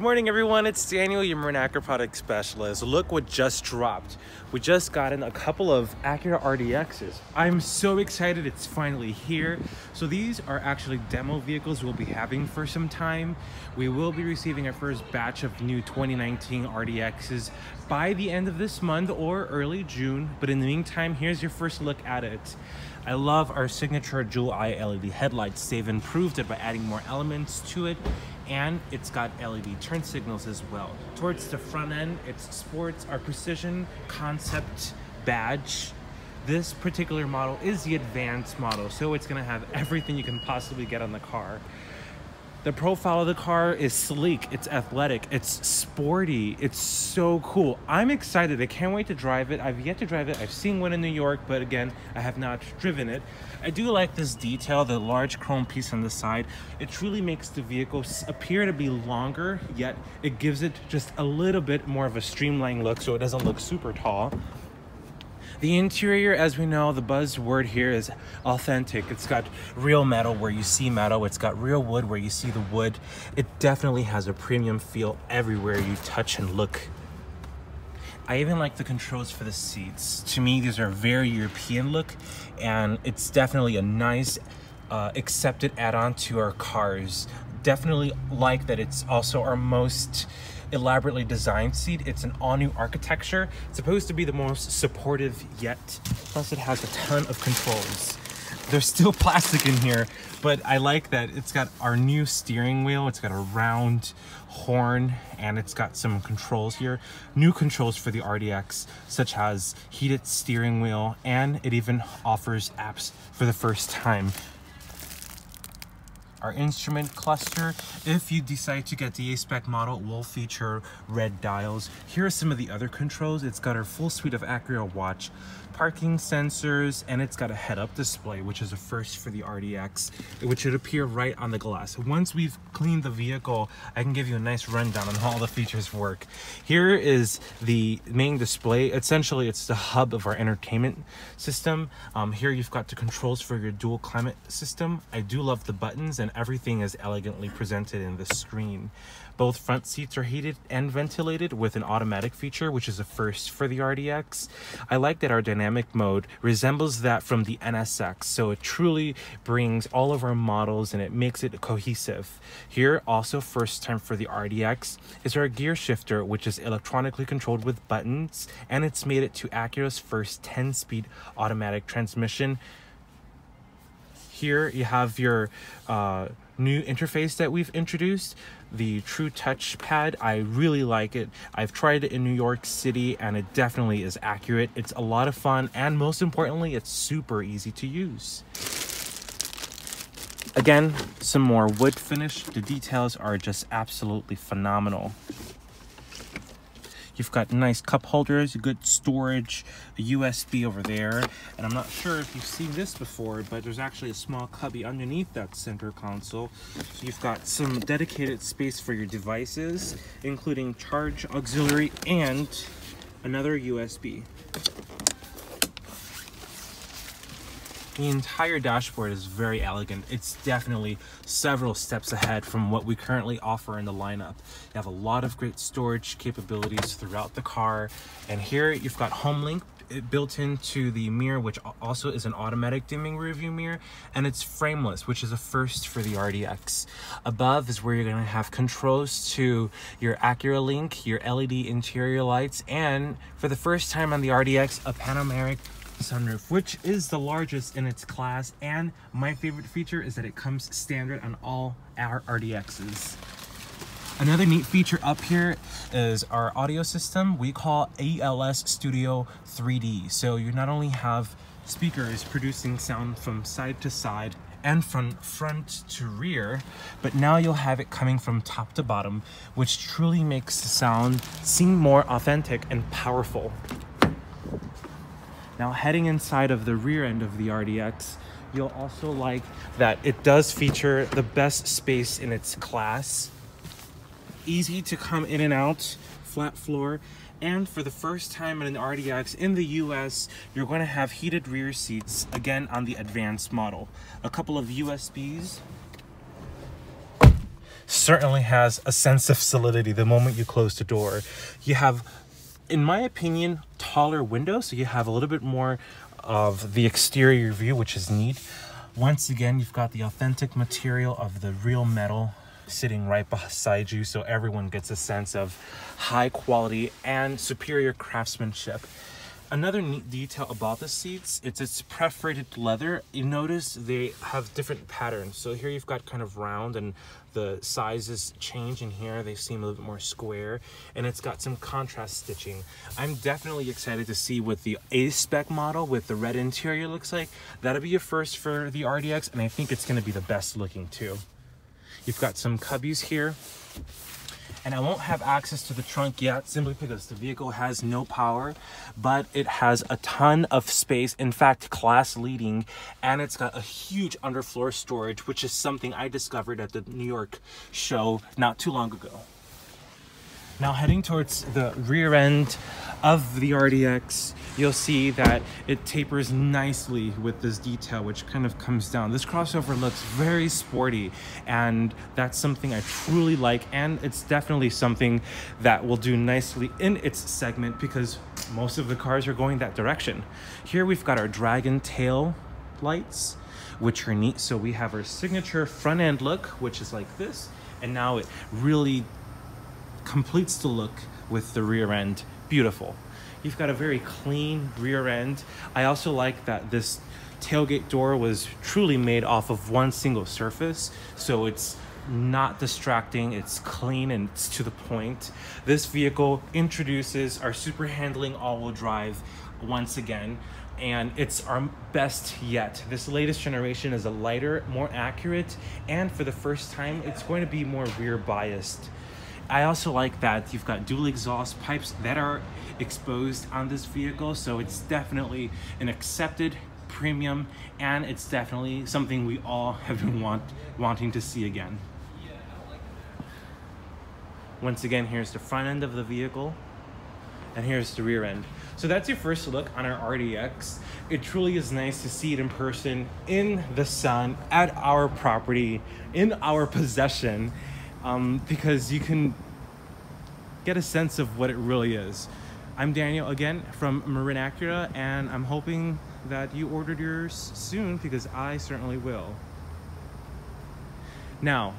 Good morning, everyone. It's Daniel, your Marin Acura product specialist. Look what just dropped. We just got in a couple of Acura RDXs. I'm so excited it's finally here. So these are actually demo vehicles we'll be having for some time. We will be receiving our first batch of new 2019 RDXs by the end of this month or early June. But in the meantime, here's your first look at it. I love our signature dual eye LED headlights. They've improved it by adding more elements to it, and it's got LED turn signals as well. Towards the front end, it sports our precision concept badge. This particular model is the advanced model, so it's gonna have everything you can possibly get on the car. The profile of the car is sleek, it's athletic, it's sporty, it's so cool. I'm excited, I can't wait to drive it. I've yet to drive it. I've seen one in New York, but again, I have not driven it. I do like this detail, the large chrome piece on the side. It truly makes the vehicle appear to be longer, yet it gives it just a little bit more of a streamlined look so it doesn't look super tall. The interior, as we know, the buzzword here is authentic. It's got real metal where you see metal. It's got real wood where you see the wood. It definitely has a premium feel everywhere you touch and look. I even like the controls for the seats. To me, these are a very European look, and it's definitely a nice accepted add-on to our cars. Definitely like that it's also our most elaborately designed seat. It's an all-new architecture. It's supposed to be the most supportive yet. Plus it has a ton of controls. There's still plastic in here, but I like that it's got our new steering wheel. It's got a round horn, and it's got some controls here. New controls for the RDX, such as heated steering wheel, and it even offers apps for the first time. Our instrument cluster, if you decide to get the A-Spec model, will feature red dials. Here are some of the other controls. It's got our full suite of Acura Watch, parking sensors, and it's got a head-up display, which is a first for the RDX, which should appear right on the glass. Once we've cleaned the vehicle, I can give you a nice rundown on how all the features work. Here is the main display. Essentially, it's the hub of our entertainment system. Here you've got the controls for your dual climate system. I do love the buttons, and everything is elegantly presented in the screen. Both front seats are heated and ventilated with an automatic feature, which is a first for the RDX. I like that our dynamic mode resembles that from the NSX, so it truly brings all of our models and it makes it cohesive. Here, also first time for the RDX, is our gear shifter, which is electronically controlled with buttons, and it's made it to Acura's first 10-speed automatic transmission. Here you have your new interface that we've introduced, the True Touch Pad. I really like it. I've tried it in New York City, and it definitely is accurate. It's a lot of fun, and most importantly, it's super easy to use. Again, some more wood finish. The details are just absolutely phenomenal. You've got nice cup holders, good storage, a USB over there, and I'm not sure if you've seen this before, but there's actually a small cubby underneath that center console. So you've got some dedicated space for your devices, including charge, auxiliary, and another USB. The entire dashboard is very elegant. It's definitely several steps ahead from what we currently offer in the lineup. You have a lot of great storage capabilities throughout the car. And here you've got HomeLink built into the mirror, which also is an automatic dimming rearview mirror, and it's frameless, which is a first for the RDX. Above is where you're going to have controls to your Acura Link, your LED interior lights, and for the first time on the RDX, a panoramic sunroof, which is the largest in its class, and my favorite feature is that it comes standard on all our RDXs. Another neat feature up here is our audio system we call ALS Studio 3D. So you not only have speakers producing sound from side to side and from front to rear, but now you'll have it coming from top to bottom, which truly makes the sound seem more authentic and powerful. Now, heading inside of the rear end of the RDX, you'll also like that it does feature the best space in its class. Easy to come in and out, flat floor, and for the first time in an RDX in the US, you're going to have heated rear seats, again on the advanced model. A couple of USBs, certainly has a sense of solidity the moment you close the door. You have, in my opinion, taller windows, so you have a little bit more of the exterior view, which is neat. Once again, you've got the authentic material of the real metal sitting right beside you, so everyone gets a sense of high quality and superior craftsmanship. Another neat detail about the seats, it's perforated leather. You notice they have different patterns. So here you've got kind of round, and the sizes change, and here they seem a little bit more square, and it's got some contrast stitching. I'm definitely excited to see what the A-spec model with the red interior looks like. That'll be a first for the RDX, and I think it's gonna be the best looking too. You've got some cubbies here. And I won't have access to the trunk yet simply because the vehicle has no power, but it has a ton of space, in fact class leading, and it's got a huge underfloor storage, which is something I discovered at the New York show not too long ago. Now heading towards the rear end of the RDX, you'll see that it tapers nicely with this detail, which kind of comes down. This crossover looks very sporty, and that's something I truly like, and it's definitely something that will do nicely in its segment because most of the cars are going that direction. Here we've got our dragon tail lights, which are neat. So we have our signature front end look, which is like this, and now it really completes the look with the rear end. Beautiful. You've got a very clean rear end. I also like that this tailgate door was truly made off of one single surface, so it's not distracting, it's clean, and it's to the point. This vehicle introduces our super handling all-wheel drive once again, and it's our best yet. This latest generation is a lighter, more accurate, and for the first time, it's going to be more rear biased. I also like that you've got dual exhaust pipes that are exposed on this vehicle, so it's definitely an accepted premium, and it's definitely something we all have been wanting to see again. Once again, here's the front end of the vehicle, and here's the rear end. So that's your first look on our RDX. It truly is nice to see it in person, in the sun, at our property, in our possession, because you can get a sense of what it really is. I'm Daniel again from Marin Acura, and I'm hoping that you ordered yours soon because I certainly will. Now,